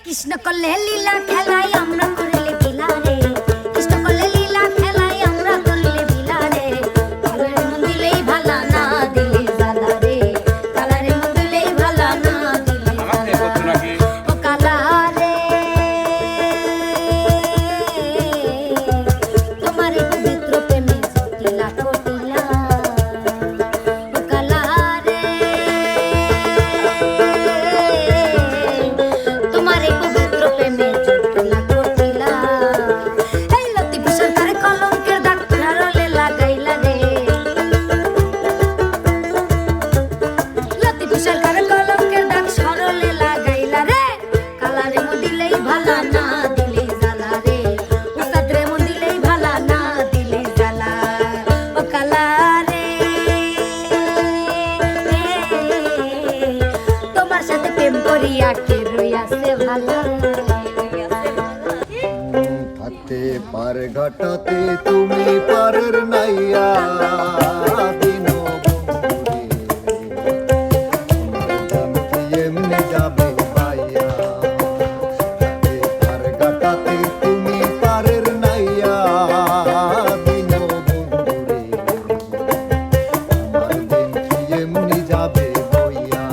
কৃষ্ণ করলে লীলা খেলাই আমরা করলে লীলা রে, কৃষ্ণ করলে লীলা খেলাই আমরা করলে লীলা রে। কালারে মন দিলেই ভালা না দিলে জ্বালা রে, কালারে মন দিলেই ভালা না দিলে জ্বালা। ও কালারে তোমার পবিত্র প্রেমে জ্যোতিলা কোটিলা। ও কালারে তোমার পবিত্র প্রেমে জ্যোতিলা কোটিলা। এই লতিফ সরকার কলঙ্কের দাগ ধরলে লাগাইলা রে, লতিফ সরকার কলঙ্কের দাগ সরলে লাগাইলা রে। কালারে মন দিলেই ভালা না দিলে জ্বালা রে, উস্তাদ রে মন দিলেই ভালা না দিলে জ্বালা। ও কালারে তোমার সাথে প্রেম করিয়া কে রইয়াছে ভালা। থাকতে পার ঘাটাতে তুমি পারের নাইয়া দিন বন্ধুরে, এমনি যাবে ভাইয়া। থাকতে পার ঘাটাতে তুমি পারের নাইয়া দিন বন্ধুরে, আমার দিন কি এমনি যাবে বইয়া।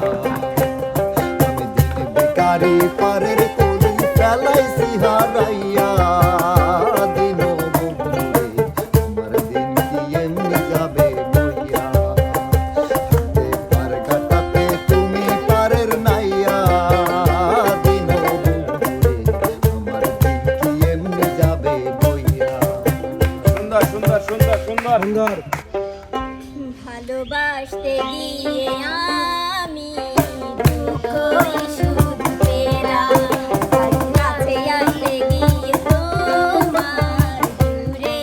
আমি দিন বেকারি পারের কলি ফেলাইছি হারাইয়া দিন বন্ধুরে, আমার দিন কি এমনি যাবে বইয়া। হাতে পার কাটাতে তুমি পারের নাইয়া দিন বন্ধুরে, আমার দিন কি এমনি যাবে বইয়া। সুন্দর সুন্দর সুন্দর সুন্দর সুন্দর। ভালোবাসতে গিয়ে আমি দুঃখই শুধু পেলাম, কাছে আসতে গিয়ে তোমার দূরেই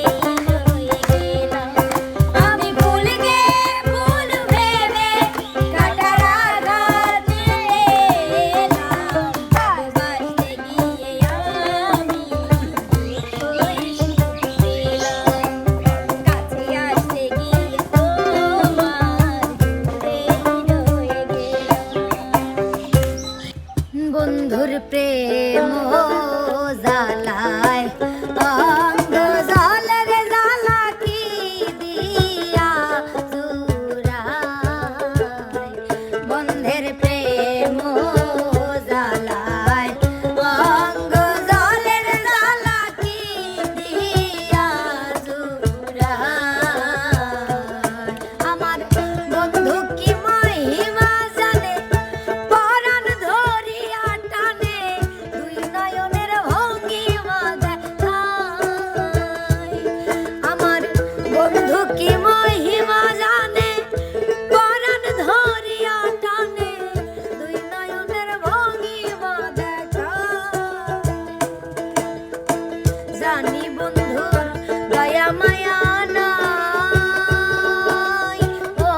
রয়ে গেলাম। আমি ভুল ভেবে কাটার আঘাত পেলাম, ভালোবাসতে গিয়ে আমি দুঃখই শুধু পেলাম, কাছে আসতে গিয়ে তোমার দূরেই রয়ে গেলাম। বন্ধুর প্রেম জ্বালায় অঙ্গ জলের জ্বালা কি দিয়া জুড়ায়। বন্ধের প্রেম জ্বালায় অঙ্গ জলের জ্বালা কি দিয়া জুড়ায়। আমার বন্ধু কি মহিমা জানে, পরাণ ধরিয়া টানে, দুই নয়নের ভঙ্গিমা দেখায়। আমার বন্ধু কি মহিমা জানে, পরাণ ধরিয়া টানে, দুই নয়নের ভঙ্গিমা দেখায়। জানি বন্ধুর দয়া মায়া নাই, ও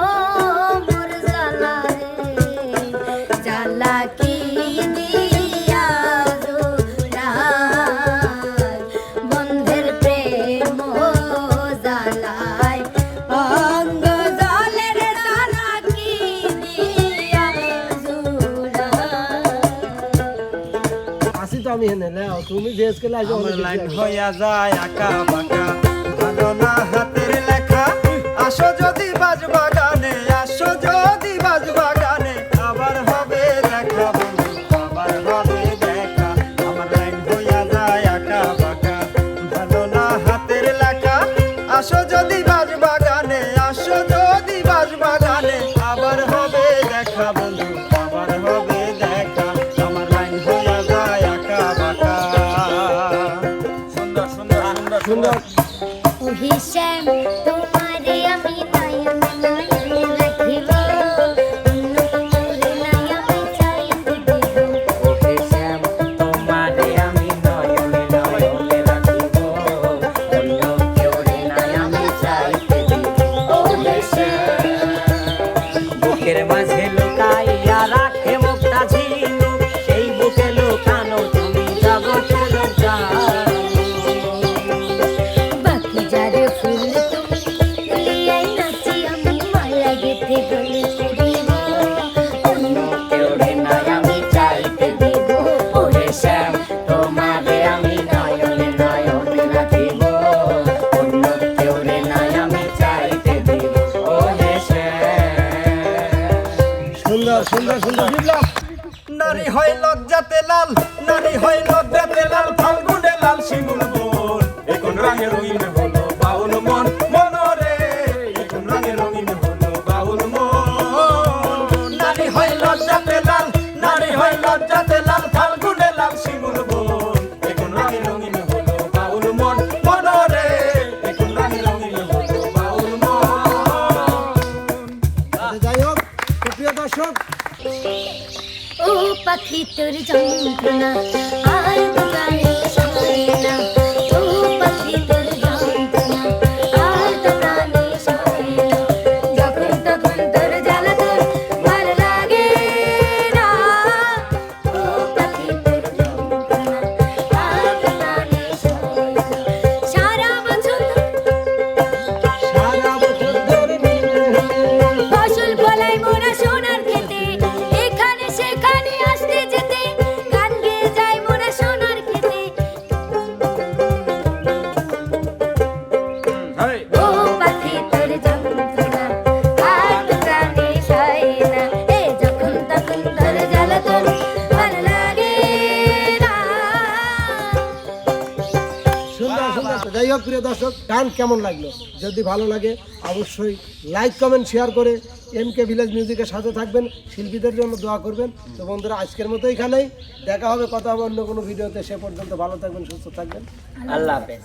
মোর জ্বালা রে, জ্বালা কি দিয়া জুড়ায়। বন্ধের প্রেম জ্বালায় অঙ্গ জলের জ্বালা কি দিয়া জুড়ায়। আসি তো আমি হেনে নাও, তুমি ভেজ কে লাইছো আমার লাইন হইয়া যায় আঁকা বাঁকা, ভালো না হাতের লেখা। আসো যদি বাজ বাগানে, আসো যদি বাজ বাগানে, আবার হবে দেখা বন্ধু, আবার হবে দেখা। আমার লাইন হইয়া যায় আঁকা বাঁকা, ভালো না হাতের লেখা। আসো যদি বাজ বাগানে, আসো যদি বাজ বাগানে, আবার হবে দেখা বন্ধু, আবার হবে দেখা। আমার লাইন হইয়া যায় আঁকা বাঁকা। সুন্দর সুন্দর সুন্দর সুন্দর। ও হিসেম তোমারে আমি নাই সুন্দর সুন্দর বিপ্লব নারী হয় লজ্জাতে লাল, নারী হয় লজ্জাতে লাল, ফাল্গুনে লাল শিমুল বন। এ কোন রঙে রঙিন হলো বাউল মন, মনরে এ কোন রঙে রঙিন হলো বাউল মন। নারী হয় লজ্জাতে লাল, নারী হয় লজ্জাতে লাল, ফাল্গুনে লাল শিমুল বন। এ কোন রঙে রঙিন হলো বাউল মন, মনরে এ কোন রঙে রঙিন হলো বাউল মন। যাই হোক তো প্রিয় দর্শক ও পাখি তোর যন্ত্রণা আর দোকানে সয় না, ও পাখি তোর যন্ত্রণা আর দোকানে সয় না, যখন তখন তোর জ্বালা তোর ভালো লাগে না, ও পাখি তোর যন্ত্রণা আর দোকানে সয় না, সারা বছর সারা বছর ধরে ফসল ফলাই মোরা সোনার খেতে, এখানে সেখানে আসতে যেতে, গান গেয়ে যায় মোরা সোনার খেতে। ও পাখি তোর যন্ত্রণা আর দোকানে সয় না, এ যখন তখন তোর জ্বালা তোর ভালো লাগে না। সুন্দর সুন্দর তো যাই হোক প্রিয় দর্শক গান কেমন লাগলো যদি ভালো লাগে অবশ্যই লাইক কমেন্ট শেয়ার করে এমকে ভিলেজ মিউজিকের সাথে থাকবেন, শিল্পীদের জন্য দোয়া করবেন। তো বন্ধুরা আজকের মতো এখানেই দেখা হবে, কথা হবে অন্য কোনো ভিডিওতে। সে পর্যন্ত ভালো থাকবেন, সুস্থ থাকবেন। আল্লাহ হাফেজ।